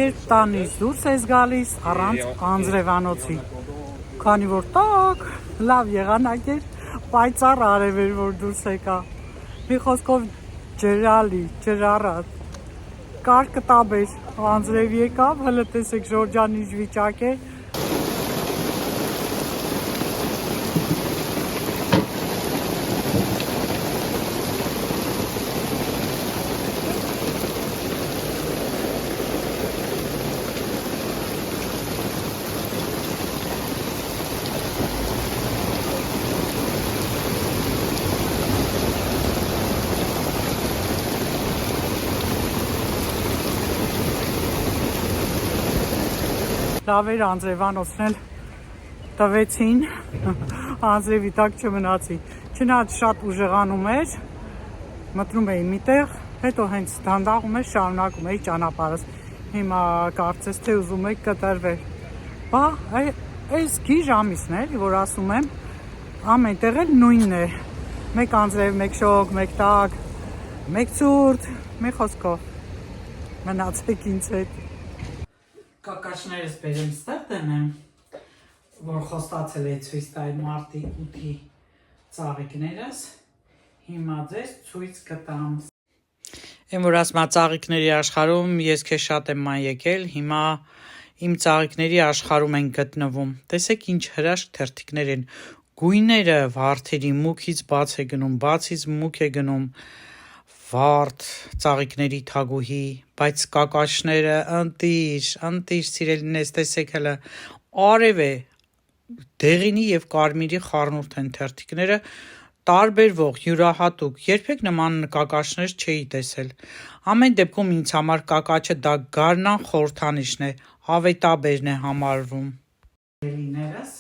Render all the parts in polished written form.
Երբ տանից դուրս ես գալիս առանց անձրևանոցի, քանի որ տաք, լավ եղանակ էր, պայծառ արև էր, որ դուրս եկա, մի խոսքով ջրալի, ջրառատ, կարգ տապ էր, անձրև եկավ, հլը տեսեք Ժորջան ինչ վիճակ է, լավ էր անձրևանոցն էլ տվեցին, անձրևի տակ չմնացի, չնայած շատ ուժեղանում էր, մտնում էի միտեղ, հետո հենց դանդաղում էր, շարունակում էի ճանապարհս, հիմա կարծես թե ուզում եք կտրվել, բա այս գիժ ամիսն է, որ ասում եմ, ամեն տեղ էլ նույնն է, մեկ անձրև, մեկ շոգ, մեկ տաք, մեկ ցուրտ, մի խոսքով, մնացեք ինձ հետ։ Կակաշներս բերեմ ստեղ դնեմ, որ խոստացել էի ցույց տալ մարտի 8-ի ծաղիկներս, հիմա ձեզ ցույց կտամ։ Եմ որ ասма ծաղիկների աշխարհում ես քեզ շատ եմ ման եկել, հիմա իմ ծաղիկների աշխարհում են գտնվում։ Տեսեք ինչ հրաշք թերթիկներ են, գույները վարդերի մուքից բաց է գնում, բացից մուք է գնում, վարդ, ծաղիկների թագուհի, բայց կակաշները ընտիր սիրելիներս, տեսեք հլը, արև է, դեղինի և կարմիրի խառնուրդ են թերթիկները, տարբերվող, յուրահատուկ, երբեք նման կակաշներ չէի տեսել, ամեն դեպքում ինձ համար կակաչը դա գարնան խորհրդանիշն է, ավետաբերն է համարվում։ Սիրելիներս,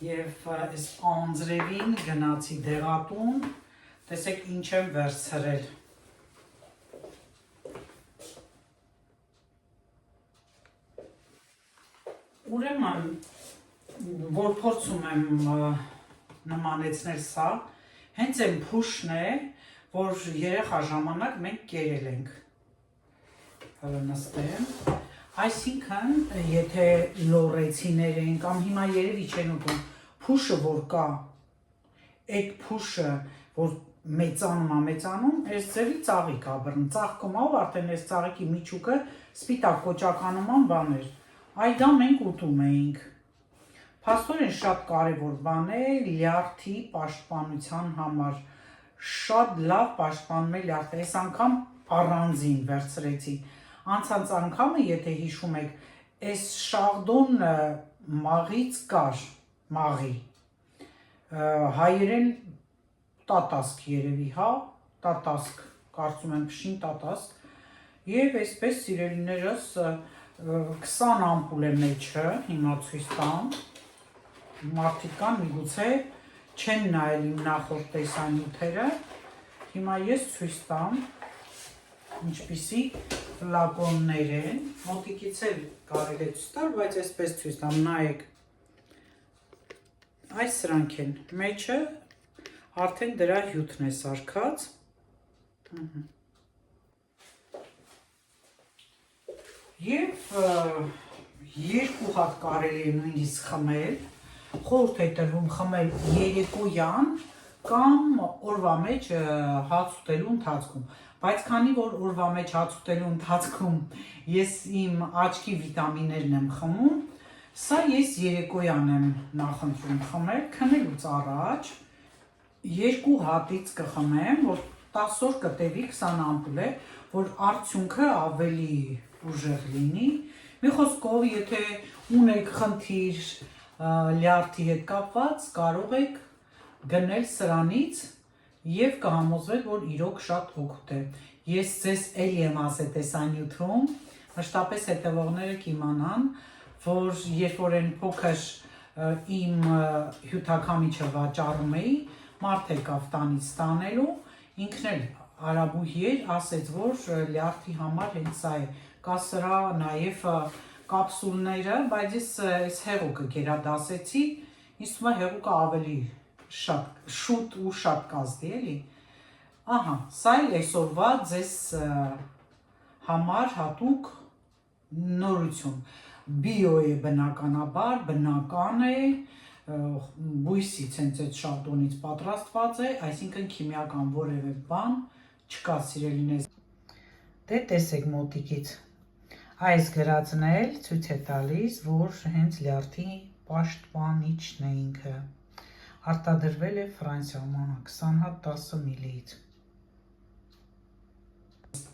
և այս անձրևին գնացի դեղատուն, տեսեք ինչ եմ վերցրել։ Ուրեմն, որ փորձում եմ նմանեցնել սա, հենց այն փուշն է, որ երեխա ժամանակ մենք կերել ենք։ Հələ նստեմ։ Այսինքն, եթե լորեցիներ են կամ հիմա երևի չեն ուտում, փուշը որ կա, այդ փուշը, որ մեծանում, այս ձևի ծաղիկ աբրն, ծաղկումով արդեն այս ծաղիկի միջուկը սպիտակ կոճականման բան էր, այ դա մենք ուտում էինք, փաստորեն շատ կարևոր բան է լյարդի պաշտպանության համար, շատ լավ պաշտպանում է լյարդը, այս անգամ առանձին վերցրեցի, անցած անգամը եթե հիշում եք, այս շաղդոն մաղից կար, մաղի, հայերեն տատասկ երևի, հա, տատասկ, կարծում եմ փշին տատասկ, և այսպես սիրելիներս 20 ամպուլ է մեջը, հիմա ցույց տամ, մարդիկ կան միգուցե չեն նայել իմ նախորդ տեսանյութերը, հիմա ես ցույց տամ, ինչպիսի ֆլակոններ են, մոտիկից էլ կարելի է ցույց տալ, բայց այսպես ցույց տամ, նայեք, այս սրանք են, մեջը արդեն դրա հյութն է սարքած, և երկու հատ կարելի է նույնիսկ խմել, խորհուրդ է տրվում խմել երեկոյան կամ օրվա մեջ հաց ուտելու ընթացքում, բայց քանի որ օրվա մեջ հաց ուտելու ընթացքում ես իմ աչքի վիտամիններն եմ խմում, սա ես երեկոյան եմ նախընտրում խմել, քնելուց առաջ, երկու հատից կխմեմ, որ 10 օր կտևի 20 ամպուլ է, որ արդյունքը ավելի ուժեղ լինի, մի խոսքով, եթե ունեք խնդիր լյարդի հետ կապված, կարող եք գնել սրանից և կհամոզվեք, որ իրոք շատ օգուտ է, ես ձեզ էլի եմ ասել տեսանյութում, մշտապես հետևողները կիմանան, որ երբ որ են փոքր իմ հյութաքամիչը վաճառում էի, մարդ եկավ տանից ստանելու, ինքն էլ արաբուհի էր, ասեց, որ լյարդի համար հենց սա է, կա սրա նաև կապսուլները, բայց ես այս հեղուկը գերադասեցի, ինձ թվում է հեղուկը ավելի շուտ ու շատ կազդի, էլի, ահա, սա էլ այսօրվա ձեզ համար հատուկ նորություն։ Բիո է բնականաբար, բնական է, բույսից հենց այդ շատոնից պատրաստված է, այսինքն քիմիական որևէ բան չկա, սիրելիներս։ Դե տեսեք մոտիկից։ Այս գրածն էլ ցույց է տալիս, որ հենց լյարդի պաշտպանիչն է ինքը։ Արտադրվել է Ֆրանսիայում, 20 հատ 10 միլիից։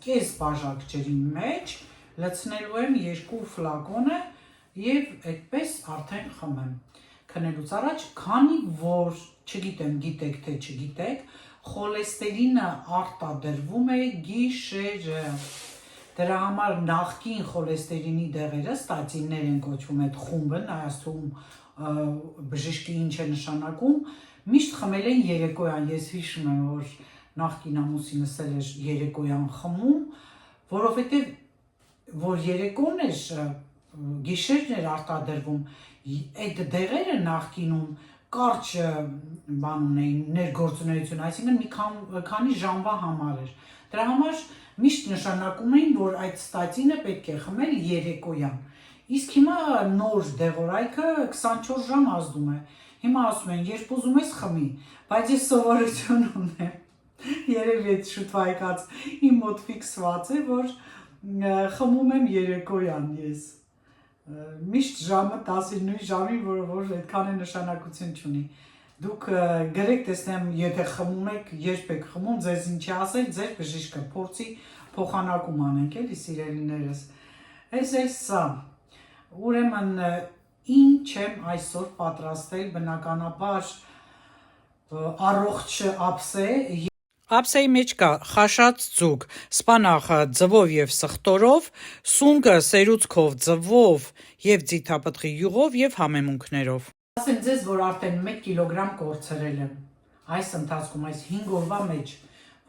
Կես բաժակ ջրի մեջ լցնելու եմ 2 ֆլակոնը եւ այդպես արդեն խմեմ։ Քնելուց առաջ, քանի որ, չգիտեմ, գիտեք թե չգիտեք, խոլեստերինը արտադրվում է գիշերը։ Դրա համար նախկին խոլեստերինի դեղերը, ստատիններ են կոչվում այդ խումբը, Հայաստանում բժիշկի ինչ է նշանակում, միշտ խմել են երեկոյան, ես հիշում եմ, որ նախկին ամուսինս էլ էր երեկոյան խմում, որովհետև որ երեկոն էր, գիշերն էր արտադրվում, այդ դեղերը նախկինում կարճ բան ունեին, ներգործունեություն, այսինքն մի քանի ժամվա համար էր։ Դրա համար միշտ նշանակում էին, որ այդ ստատինը պետք է խմել երեկոյան։ Իսկ հիմա նոր դեղորայքը 24 ժամ ազդում է։ Հիմա ասում են, երբ ուզում ես խմի, բայց ես սովորություն ունեմ։ Երևի այդ շուտ վայկած իմ մոտ ֆիքսված է, որ խմում եմ երեկոյան ես։ Միշտ ժամը 19 ժամի, որ այդքան է նշանակություն չունի։ Դուք գրեք տեսնեմ, եթե խմում եք, երբ եք խմում, ձեզ ինչի ասել, ձեր բժիշկը փորձի փոխանակում անենք, էլի սիրելիներս։ Այս սա։ Ուրեմն ինչ եմ այսօր պատրաստել, բնականաբար առողջ ափսե։ Ափսեի մեջ կա խաշած ձուկ, սպանախը ձվով եւ սխտորով, սունկը սերուցքով, ձվով եւ ձիթապտղի յուղով եւ համեմունքներով։ Ասեմ ձեզ, որ արդեն 1 կիլոգրամ կորցրել եմ այս ընթացքում, այս 5 օրվա մեջ,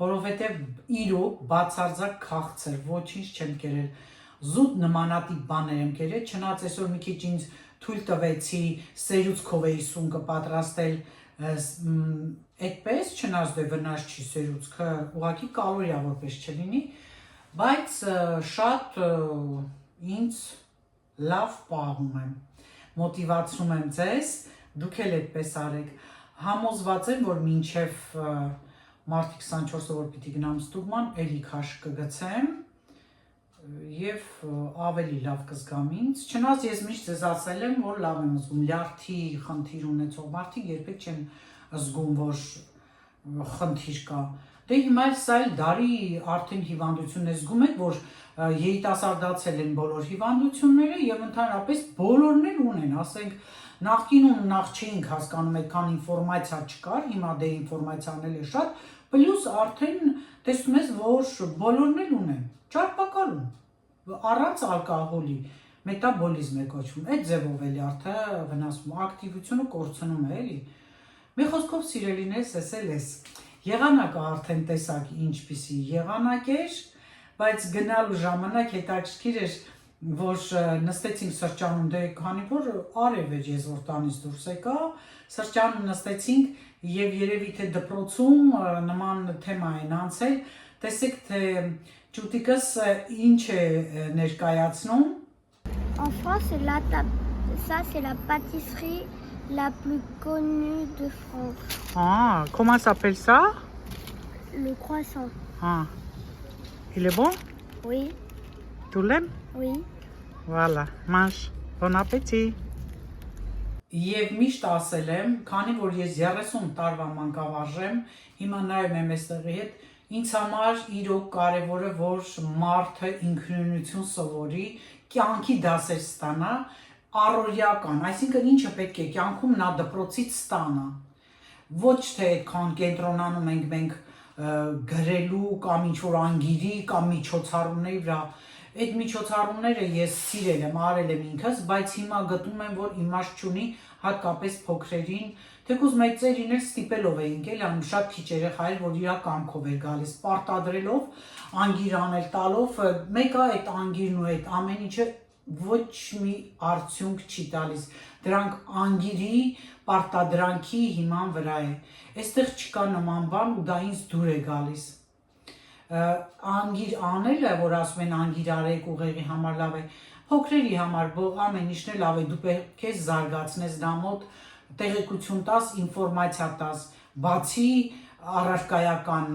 որովհետեւ իրոք բացարձակ քաղցր, ոչինչ չեմ կերել, զուտ նմանատիպ բաներ եմ կերել, չնայած այսօր մի քիչ ինձ թույլ տվեցի սերուցքով էի սունկը պատրաստել, այդպես, չնայած դե վնաս չի սերուցքը, ուղղակի կալորիա որպես չլինի, բայց շատ ինձ լավ պահում եմ, մոտիվացնում եմ ձեզ, դուք էլ այդպես արեք, համոզված եմ, որ մինչև մարտի 24-ը, որ պիտի գնամ ստուգման, էլի քաշ կգցեմ և ավելի լավ կզգամ ինձ, չնայած ես միշտ ձեզ ասել եմ, որ լավ եմ զգում, լյարդի խնդիր ունեցող մարդիկ երբեք չեն զգում, որ խնդիր կա։ Դե հիմա սա էլ դարի արդեն հիվանդություն է, զգում եք, որ երիտասարդացել են բոլոր հիվանդությունները և ընդհանրապես բոլորն էլ ունեն, ասենք, նախկինում նախ չէինք հասկանում, այդքան ինֆորմացիա չկար, հիմա դե ինֆորմացիան էլ է շատ, պլյուս արդեն տեսնում ես, որ բոլորն էլ ունեն, ճարպակալում, առանց ալկոհոլի, մետաբոլիզմ է կոչվում, այդ ձևով էլի արդեն վնասում, ակտիվությունը կորցնում է, էլի։ Մի խոսքով սիրելիներս, ես էլ ես, եղանակը արդեն տեսակ ինչպիսի եղանակ էր, բայց գնալու ժամանակ հետաքրքիր էր, որ նստեցինք սրճանում, դե քանի որ արև էր ես որ տանից դուրս եկա, սրճանում նստեցինք և երևի թե դպրոցում նման թեմա են անցել, տեսեք թե ճուտիկս ինչ է ներկայացնում։ En France, ça c'est la pâtisserie la plus connue de France. Ah, comment s'appelle ça? Le croissant. Ah, il est bon? Oui, Tu l'aimes? oui. Voilà, mange. Bon appétit. Եվ միշտ ասել եմ, քանի որ ես 30 տարվա մանկավարժ եմ, հիմա նայում եմ այստեղի հետ, ինձ համար իրոք կարևոր է, որ մարդը ինքնուրույնություն սովորի, կյանքի դասեր ստանա, առօրյական, այսինքն ինչը պետք է կյանքում նա դպրոցից ստանա։ Ոչ թե այդքան կենտրոնանում ենք մենք գրելու կամ ինչ-որ անգիրի կամ միջոցառումների վրա, այդ միջոցառումները ես սիրել եմ, արել եմ ինքս, բայց հիմա գտնում եմ, որ իմաստ չունի, հատկապես փոքրերին, թեկուզ մեծերին էլ ստիպելով էինք, էլի անում շատ քիչ երեխա էր, որ իր կամքով էր գալիս, պարտադրելով, անգիր անել տալով, մեկը այդ անգիրն ու այդ ամեն ինչը ոչ մի արդյունք չի տալիս, դրանք անգիրի պարտադրանքի հիման վրա է, այստեղ չկա նման բան ու դա ինձ դուր է գալիս։ Անգիր անելը, որ ասում են անգիր արեք ուղեղի համար լավ է, Փոքրերի համար ամեն ինչն է լավ է, դու պետք է զարգացնես դա մոտ, տեղեկություն տաս, ինֆորմացիա տաս, բացի առարկայական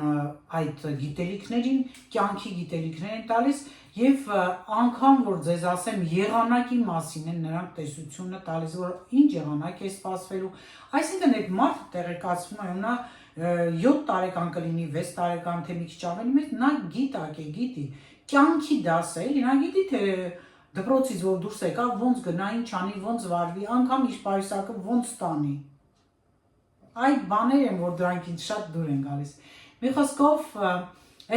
այդ գիտելիքներին, կյանքի գիտելիքներ են տալիս եւ անգամ որ ձեզ ասեմ եղանակի մասին են նրանք տեսությունը տալիս, որ ինչ եղանակ է սպասվելու, այսինքն այդ մարդը տեղեկացվում է, նա 7 տարեկան կլինի, 6 տարեկան, թե մի քիչ ավելի մեծ, նա գիտի, կյանքի դաս է, նա գիտի թե դպրոցից որ դուրս եկա, ոնց գնա, ինչ անի, ոնց վարվի, անգամ իր պայուսակը ոնց տանի։ Այդ բաներ են, որ դրանք ինձ շատ դուր են գալիս։ Մի խոսքով,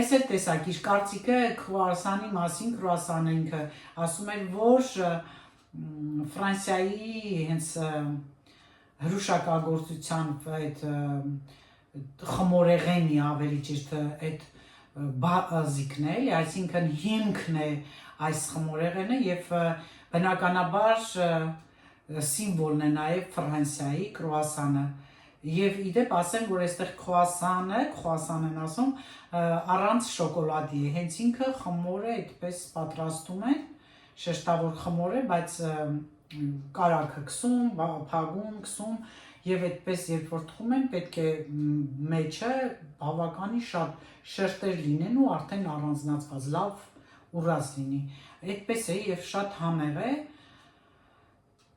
այս է տեսակ, իր կարծիքը քրուասանի մասին, քրուասանը ինքը ասում էր, որ Ֆրանսիայի հենց հրուշակագործության այդ խմորեղենի ավելի ճիշտ այդ բազիկն է, այսինքն հիմքն է այս խմորեղենը եւ բնականաբար սիմվոլն է նաեւ Ֆրանսիայի քրուասանը եւ իդեպ ասեմ որ այստեղ քրուասան են ասում առանց շոկոլադի է, հենց ինքը խմորը այդպես պատրաստում են, շեշտավոր խմոր է, բայց կարագը քսում, փագում քսում եւ այդպես երբ որ թխում են պետք է մեջը բավականին շատ շերտեր լինեն ու արդեն առանձնացված լավ ուռած լինի, այդպես է եւ շատ համեղ է,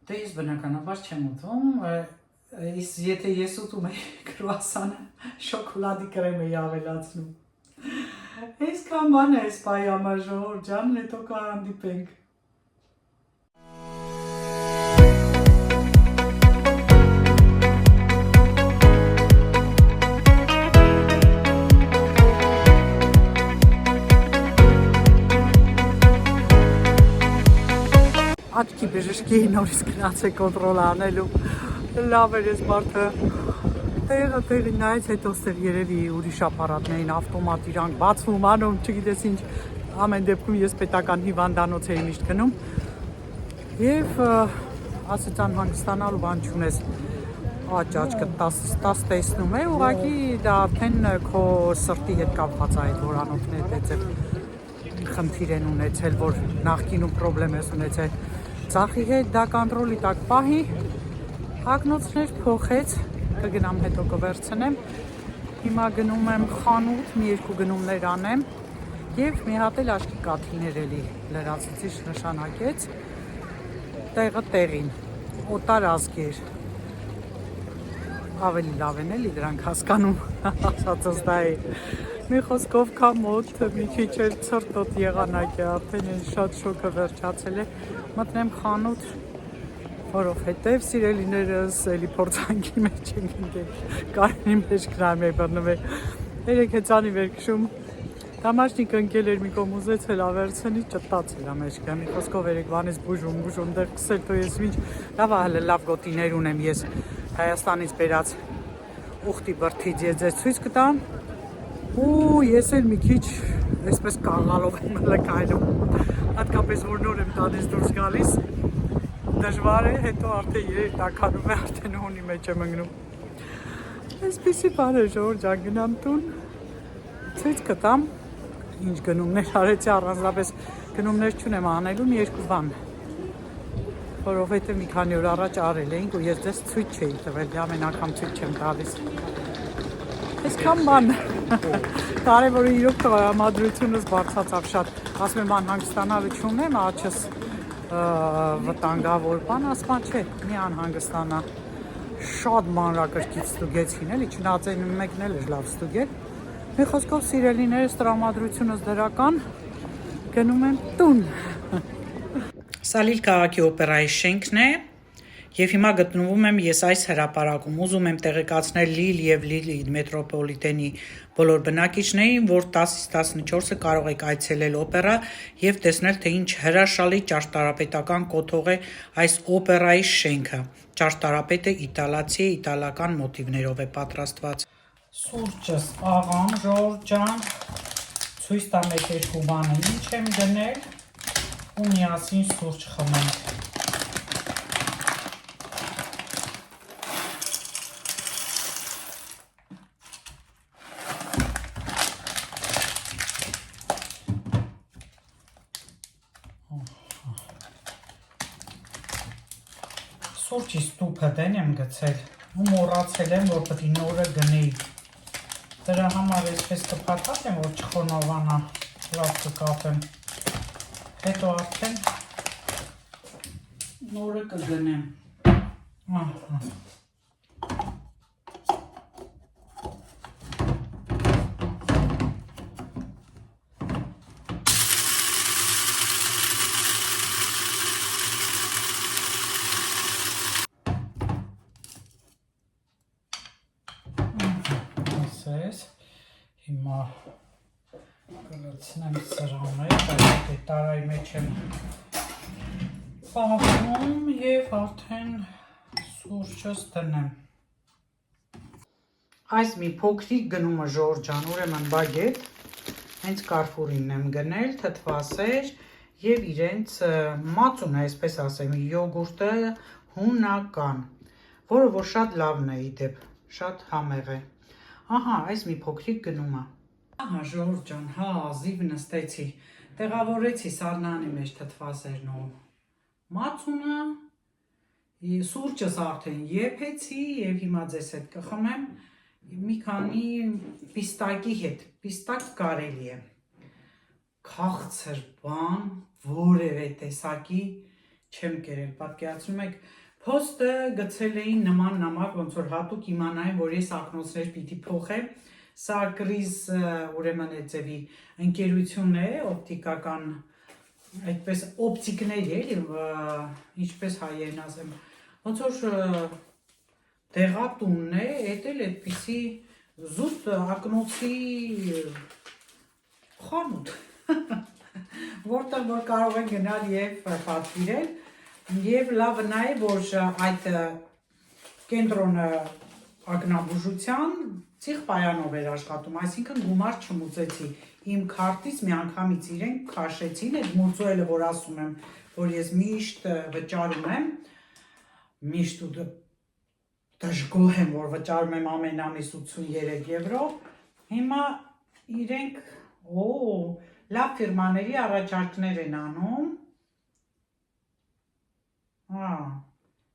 դե ես բնականաբար չեմ ուտում, եթե ես ուտում եմ քրուասանը, շոկոլադի կրեմ էի ավելացնում, այսքան բան է սպայի համար ժողովուրդ ջան, հետո կհանդիպենք։ Աչքի բժշկի նորից գնաց է կոնտրոլ անելու, լավ էր ես մարդը, տեղի նայեց հետո ստեղ երևի ուրիշ ապարատներին, ավտոմատ իրանք բացվում, անում, չգիտես ինչ, ամեն դեպքում ես պետական հիվանդանոց էի միշտ գնում և ասեց անհանգստանալու բան չունես, աչքը 10 տեսնում է, ուղղակի դա արդեն քո սրտի հետ կապված է այդ հորանոցն է դեծել, խնդիր են ունեցել, որ նախկինում պրոբլեմ ես ունեցել, ծախի հետ դա կոնտրոլի տակ պահի, հագնոցներ փոխեց, կգնամ հետո կվերցնեմ, հիմա գնում եմ խանութ, մի երկու գնումներ անեմ և մի հատ էլ աչքի կաթիլներ էլի լրացուցիչ նշանակեց, տեղը տեղին, օտար ազգեր, ավելի լավ են էլի դրանք հասկանում, ասածս դա է, մի խոսքով կա մոտ, մի քիչ էլ ցրտոտ եղանակ է, արդեն շատ շոկը վերջացել է, մտնեմ խանութ, որովհետև սիրելիներս էլի փորձանքի մեջ ենք ընկել, կարենի մեջ գրայմ է բռնվել, երեք հեծանի վերքշում, դամաշնիկ ընկել էր մի կողմ ուզեցել ավերցնի, ճտացել ամեջկա, մի խոսքով երեք բանից բուժում դեղ կսել, թո ես ինչ, լավ ահել լավ գոտիներ ունեմ ես Հայաստանից բերած ուխտի բրդից ես ձեզ ցույց կտամ, ու ես էլ մի քիչ այսպես կաղալով եմ լկայնում, հատկապես որ նոր եմ տանից դուրս գալիս, դժվար է, հետո արդեն երեք տականում է, արդեն հունի մեջ եմ ընգնում, այսպիսի բան է ժողովուրդ ջան, գնամ տուն, ցույց կտամ, ինչ գնումներ արեցի, առանձնապես գնումներ չունեմ անելու, մի երկու բան, որովհետև մի քանի օր առաջ արել էինք ու ես դες ցույց չէի տվել, ամեն անգամ ցույց չեմ տալիս, այսքան բան, կարևորը իրոք տրամադրությունս բարձրացավ շատ, ասում եմ անհանգստանալու չունեմ, աչս վտանգավոր բան, ասման չէ, մի անհանգստանա, շատ մանրակրկիտ ստուգեցին, էլի չնայած մեկն էլ էր լավ ստուգել, մի խոսքով սիրելիներս տրամադրությունս դրական, գնում եմ տուն։ Սա Լիլ քաղաքի օպերայի շենքն է և հիմա գտնվում եմ ես այս հրապարակում, ուզում եմ տեղեկացնել Լիլ և Լիլի մետրոպոլիտենի բոլոր բնակիչներին, որ 10-ից 14-ը կարող եք այցելել օպերա և տեսնել, թե ինչ հրաշալի ճարտարապետական կոթող է այս օպերայի շենքը, ճարտարապետը իտալացի է, իտալական մոտիվներով է պատրաստված։ Սուրճս աղամ, ժողովուրդ ջան, ցույց տամ եք երկու բանը, ինչ եմ դնել ու միասին սուրճ խմենք։ Սուրճի ստուփը դեն եմ գցել ու մոռացել եմ, որ պետք է նորը գնեի։ Դրա համար այսպես կփաթաթեմ, որ չխոնավանա, լավ կկապեմ։ Հետո արդեն նորը կգնեմ։ Ահա։ Հիմա կլցնեմ սրանը, այդ տարայի մեջ եմ պահում և արդեն սուրճս դնեմ։ Այս մի փոքրիկ գնումը Ժորժան, ուրեմն բագետ, հենց Կարֆուրին եմ գնել, թթվասեր և իրենց մածուն է, այսպես ասեմ, յոգուրտը հունական, որը որ շատ լավն է իդեպ, շատ համեղ է։ Ահա, այս մի փոքրիկ գնումը։ Ահա, Ժորժան, հա, զիվ նստեցի, տեղավորեցի սառնանի մեջ թթվասերն ու մածունը, սուրճս արդեն եփեցի և հիմա ձեզ հետ կխմեմ մի քանի պիստակի հետ, պիստակ կարելի է, քաղցր բան, որևէ տեսակի չեմ կերել, պատկերացնում եք, Փոստը գցել էին նման նամակ, ոնց որ հատուկ իմանային, որ ես ակնոցներ պիտի փոխեմ, սա կրիզ ուրեմն է ձևի ընկերություն է, օպտիկական, այդպես օպտիկներ էլի, ինչպես հայերեն ասեմ, ոնց որ դեղատունն է, էդ էլ այդպիսի զուտ ակնոցի խանութ, որտեղ որ կարող են գնալ և պատվիրել, Եվ լավն է, որ այդ կենտրոնը ակնաբուժության ծիղ պայանով էր աշխատում, այսինքն գումար չմուծեցի, իմ քարտից մի անգամից իրենք քաշեցին, այդ մուծոյելը, որ ասում եմ, որ ես միշտ վճարում եմ, միշտ ու դժգոհ եմ, որ վճարում եմ ամեն ամիս 83 եվրո, հիմա իրենք, լավ ֆիրմաների առաջարկներ են անում,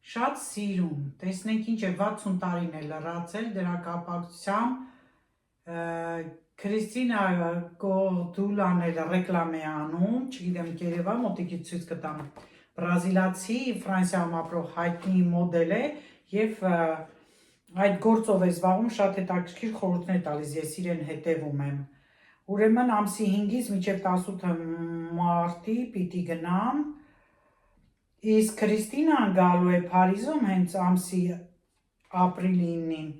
շատ սիրում, տեսնենք ինչ է 60 տարին է լրացել դրա կապակցությամբ Քրիստինա Կորդուլան էլ ռեկլամ է անում, չգիտեմ կերևա մոտիկից ցույց կտամ, բրազիլացի Ֆրանսիայում ապրող հայտնի մոդել է և այդ գործով է զբաղվում, շատ հետաքրքիր խորհուրդներ տալիս, ես իրեն հետևում եմ, ուրեմն ամսի 5-ից մինչև 18 մարտի պիտի գնամ, Իսկ Քրիստինան գալու է Փարիզում հենց ամսի ապրիլի 9-ին,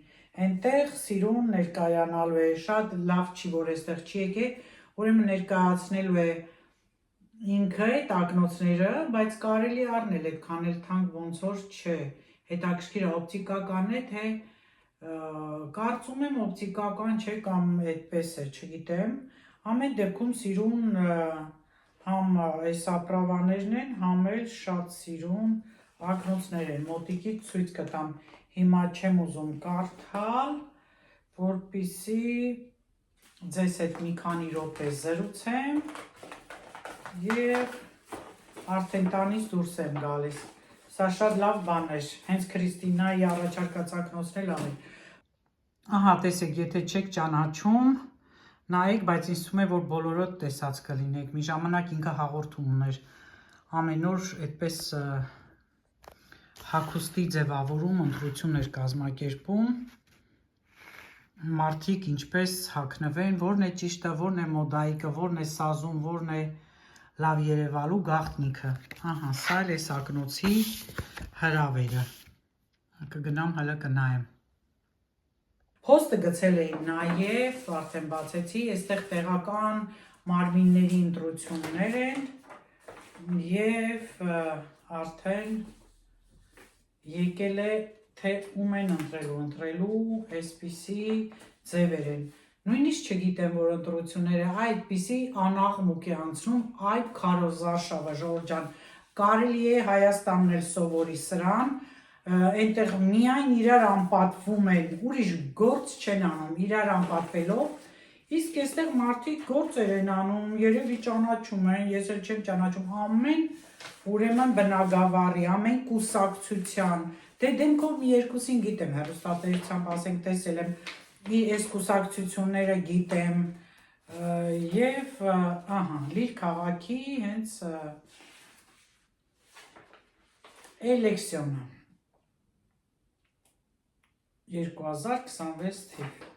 այնտեղ սիրուն ներկայանալու է, շատ լավ չի, որ այստեղ չի եկել, ուրեմն ներկայացնելու է ինքը այդ ակնոցները, բայց կարելի առնել այդքան էլ թանկ ոնց որ չէ, հետաքրքիր օպտիկական է, թե կարծում եմ օպտիկական չէ կամ այդպես է, չգիտեմ, ամեն դեպքում սիրուն համ այս ապրավաներն են, համ էլ շատ սիրուն ակնոցներ են, մոտիկից ցույց կտամ, հիմա չեմ ուզում կարդալ, որպեսզի ձեզ հետ մի քանի րոպե զրուցեմ և արդեն տանից դուրս եմ գալիս, սա շատ լավ բան էր, հենց Քրիստինայի առաջարկած ակնոցն էլ ամեն, ահա տեսեք, եթե չեք ճանաչում, նայեք, բայց ինձ թվում է, որ բոլորոդ տեսած կլինեք, մի ժամանակ ինքը հաղորդում ուներ, ամեն օր այդպես հագուստի ձևավորում ընտրություն էր կազմակերպում, մարդիկ ինչպես հագնվեն, որն է ճիշտը, որն է մոդայիկը, որն է սազում, որն է լավ երևալու գաղտնիքը, ահա, սա էլ էս ակնոցի հրավերը, կգնամ հələ կնայեմ։ Փոստը գցել էին նաև, արդեն բացեցի, այստեղ տեղական մարմինների ընտրություններ են և արդեն եկել է, թե ում են ընտրելու, այսպիսի ձևեր են։ Նույնիսկ չգիտեմ, որ ընտրությունները այդպիսի անաղմուկ է անցնում, այդ քարոզարշավը, Ժորժան, կարելի է Հայաստանն էլ սովորի սրան, այնտեղ միայն իրար անպատվում են, ուրիշ գործ չեն անում, իրար անպատվելով, Իսկ այստեղ մարդիկ գործեր են անում, երևի ճանաչում են, ես էլ չեմ ճանաչում ամեն ուրեմն բնագավառի, ամեն կուսակցության, դե դեմքով մի երկուսին գիտեմ, հեռուստատեսությամբ ասենք տեսել եմ, այս կուսակցությունները գիտեմ, եւ ահա, Լիր քաղաքի հենց էլեկցիոնը 2026 թիվ։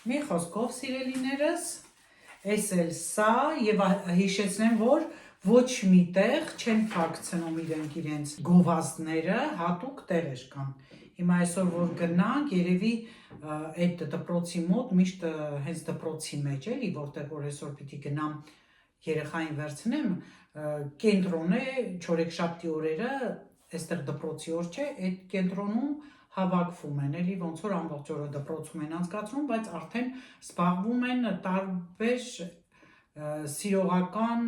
Մի խոսքով, սիրելիներս, այս էլ սա եւ հիշեցնեմ, որ ոչ միտեղ չեն փակցնում իրենց գովազդները, հատուկ տեղեր կան։ Հիմա այսօր որ գնանք, երևի այդ դպրոցի մոտ միշտ հենց դպրոցի մեջ էլի, որտեղ որ այսօր պիտի գնամ երեխային վերցնեմ, կենտրոն է չորեքշաբթի օրերը, այստեղ դպրոցի օր չէ, այդ կենտրոնում հավաքվում են, էլի ոնց որ ամբողջ օրը դպրոցում են անցկացնում, բայց արդեն զբաղվում են տարբեր սիրողական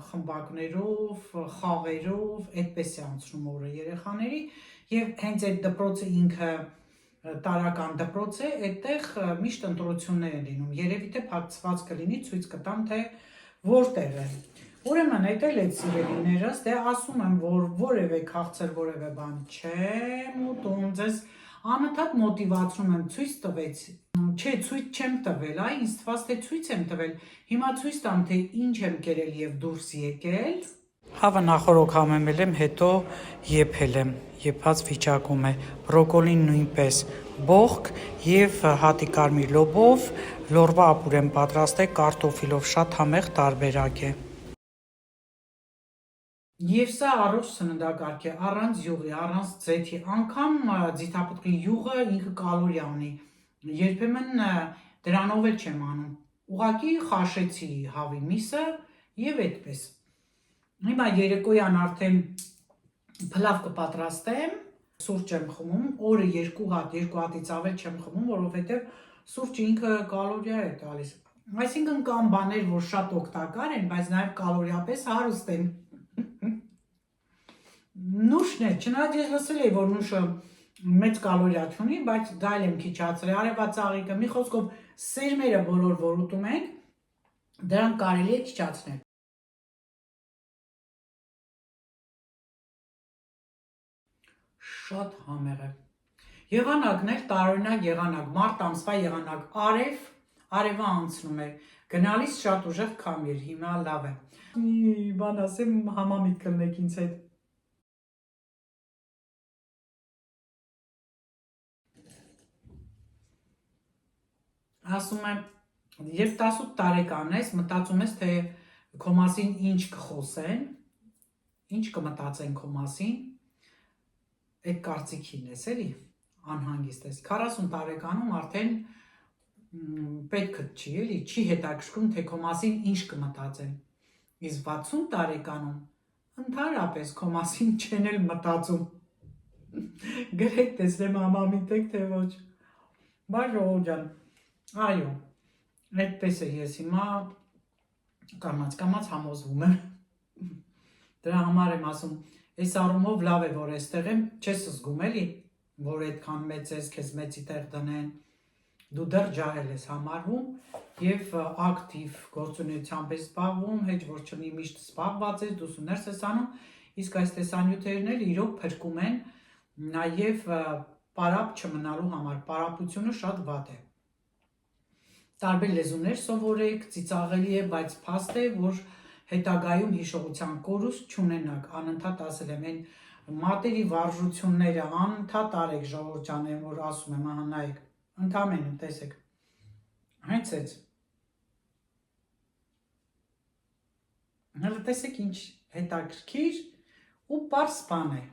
խմբակներով, խաղերով, այդպես է անցնում օրը երեխաների, եւ հենց այդ դպրոցը ինքը տարական դպրոց է, այդտեղ միշտ ընտրություններ են լինում, երևի թե փակցված կլինի, ցույց կտամ թե որտեղ է։ Ուրեմն այդ էլ այդ սիրելիներս, դե ասում եմ, որ որևէ քաղցր, որևէ բան չեմ ուտում, ձեզ անընդհատ մոտիվացնում եմ, ցույց տվեց, չէ, ցույց չեմ տվել, այ ինձ թվաց թե ցույց եմ տվել, հիմա ցույց տամ թե ինչ եմ կերել եւ դուրս եկել։ Հավը նախորոք համեմել եմ, հետո եփել եմ, եփած վիճակում է, բրոկոլին նույնպես բողք եւ հատի կարմիր լոբով, լորվա ապուր եմ պատրաստել կարտոֆիլով, շատ համեղ տարբերակ է։ Եվ սա առողջ սննդակարգ է, առանց յուղի, առանց ձեթի, անգամ ձիթապտղի յուղը ինքը կալորիա ունի, երբեմն դրանով էլ չեմ անում, ուղղակի խաշեցի հավի միսը եւ այդպես։ Հիմա երեկոյան արդեն փլավ կպատրաստեմ, սուրճ եմ խմում, օրը 2 հատ, 2 հատից ավել չեմ խմում, որովհետեւ սուրճը ինքը կալորիա է տալիս։ Այսինքն կան բաներ, որ շատ օգտակար են, բայց նաեւ կալորիապես հարուստ են։ Նուշն է, չնայած ես լսել եմ, որ նուշը մեծ կալորիա չունի, բայց դա էլ եմ քիչացրել, արևածաղիկը, մի խոսքով սերմերը բոլոր որ ուտում ենք, դրանք կարելի է քիչացնել։ Շատ համեղ է։ Եղանակն էլ տարօրինակ եղանակ, մարտ ամսվա եղանակ, արևը անցնում է, գնալիս շատ ուժեղ քամի էր, հիմա լավ է։ Մի բան ասեմ, համամիտ կլնեք ինձ հետ։ Ասում եմ, երբ 18 տարեկան ես, մտածում ես, թե քո մասին ինչ կխոսեն, ինչ կմտածեն քո մասին, այդ կարծիքին ես, էլի, անհանգիստ ես։ 40 տարեկանում արդեն պետք չի, էլի, չի հետաքրքրում, թե քո մասին ինչ կմտածեն։ Իսկ 60 տարեկանում ընդհանրապես քո մասին չեն էլ մտածում։ Գրեք տեսնեմ համամիտեք, թե ոչ։ Բայց ժողովուրդ ջան, այո, այդպես է ես հիմա կամաց համոզվում եմ։ Դրա համար եմ ասում, այս առումով լավ է, որ այստեղ եմ, չես զգում էլի, որ այդքան մեծ ես, քեզ մեծի տեղ դնեն, դու դեռ ջահել ես համարվում եւ ակտիվ գործունեությամբ ես զբաղվում, հեչ որ չնի միշտ զբաղված ես, դու սուներս ես անում, իսկ այս տեսանյութերն էլ իրոք փրկում են նաեւ պարապ չմնալու համար, պարապությունը շատ վատ է։ Տարբեր լեզուներ սովորեք, ծիծաղելի է, բայց փաստ է, որ հետագայում հիշողության կորուստ չունենաք, անընդհատ ասել եմ, այն մատերի վարժությունները անընդհատ արեք, ժողովուրդ ջան, որ ասում եմ, ահա նայեք, ընդամենը տեսեք, հենց էց, հələ տեսեք ինչ հետաքրքիր ու պարզ բան է։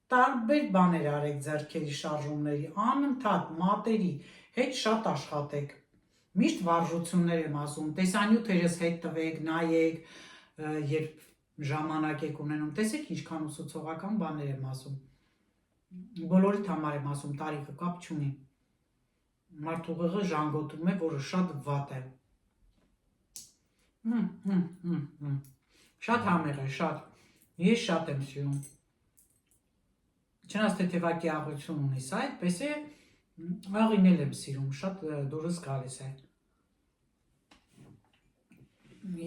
Տարբեր բաներ արեք ձեռքերի շարժումների, անընդհատ մատերի հետ շատ աշխատեք, միշտ վարժություններ եմ ասում, տեսանյութերս հետ տվեք, նայեք, երբ ժամանակ եք ունենում, տեսեք ինչքան ուսուցողական բաներ եմ ասում, բոլորիդ համար եմ ասում, տարիքը կապ չունի, մարդ ուղեղը ժանգոտում է, որը շատ վատ է, շատ համեղ է, շատ, ես շատ եմ սիրում, Չնայած թե թեվակի աղություն ունի, սա այդպես է, աղին էլ եմ սիրում, շատ դուրս գալիս է։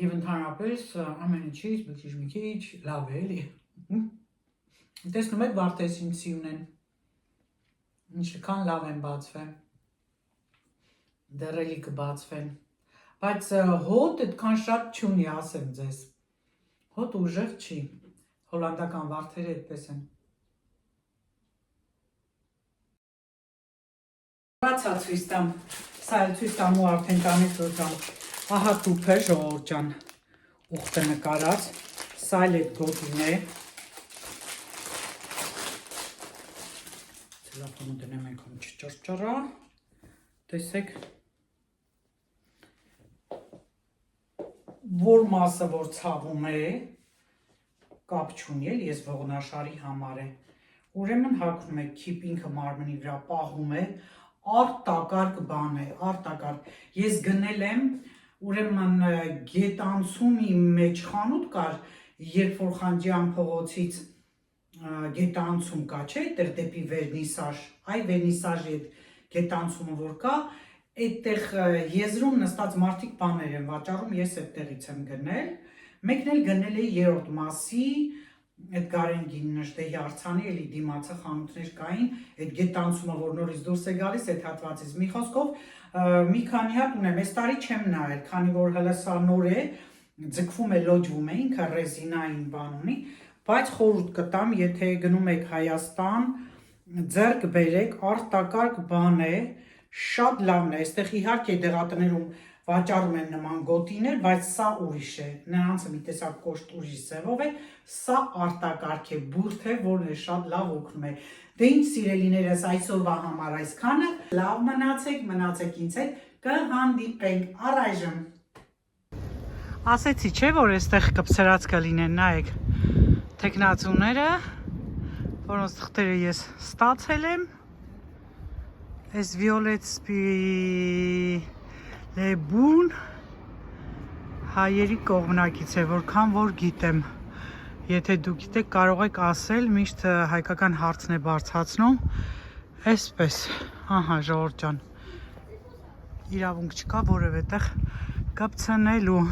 Եվ ընդհանրապես ամեն ինչից մի քիչ լավ է, էլի։ Տեսնում եք Վարդեսին սիրուն են, ինչքան լավ են բացվել, դեռ էլի կբացվեն, բայց հոտ այդքան շատ չունի, ասեմ ձեզ, հոտ ուժեղ չի, հոլանդական վարդերը այդպես են։ Բացա ցույց տամ, սա էլ ցույց տամ ու արդեն տանից որ տամ, ահա տուփը ժողովուրդ ջան, ուխտը նկարած, սա էլ այդ գոտին է, Լապոնը դնեմ եկում չճրճրա, տեսեք, որ մասը որ ցավում է, կապ չունի էլ, ես ողնաշարի համար է, ուրեմն հագնում եք քիպ ինքը մարմնի վրա պահում է, արտակարգ բան է, արտակարգ, ես գնել եմ, ուրեմն գետանցումի մեջ խանութ կար, երբ որ Խանջյան փողոցից գետանցում կա, չէ, այդտեղ դեպի վերնիսաժ, այ վերնիսաժի այդ գետանցումը որ կա, այդտեղ եզրում նստած մարդիկ բաներ են վաճառում, ես այդտեղից եմ գնել, մեկն էլ գնել է երրորդ մասի, այդ Գարենգին Նժդեհի արձանի էլի դիմացը խանութներ կային, այդ գետանցումը որ նորից դուրս է գալիս այդ հատվածից, մի խոսքով մի քանի հատ ունեմ, այս տարի չեմ նայել, քանի որ հələ սա նոր է, ձգվում է, լոջվում է, ինքը ռեզինային բան ունի, բայց խորհուրդ կտամ, եթե գնում եք Հայաստան, ձեռք բերեք, արտակարգ բան է, շատ լավն է, այստեղ իհարկե դեղատներում վաճառում են նման գոտիներ, բայց սա ուրիշ է, նրանցը մի տեսակ կոշտ ուրիշ ձևով է, սա արտակարգ է, բուրդ է, որն է շատ լավ օգնում է։ Դե ինչ սիրելիներս այսօրվա համար այսքանը, լավ մնացեք ինձ հետ, կհանդիպենք առայժմ։ Ասեցի չէ, որ այստեղ կպցրած կլինեն, նայեք, թեկնածուները, որոնց թղթերը ես ստացել եմ, այս Վիոլետ Սպիլեբուն հայերի կողմնակից է, որքան որ գիտեմ, եթե դուք գիտեք, կարող եք ասել, միշտ հայկական հարցն է բարձրացնում, այսպես, ահա ժողովուրդ ջան, իրավունք չկա որևէ տեղ կպցնելու։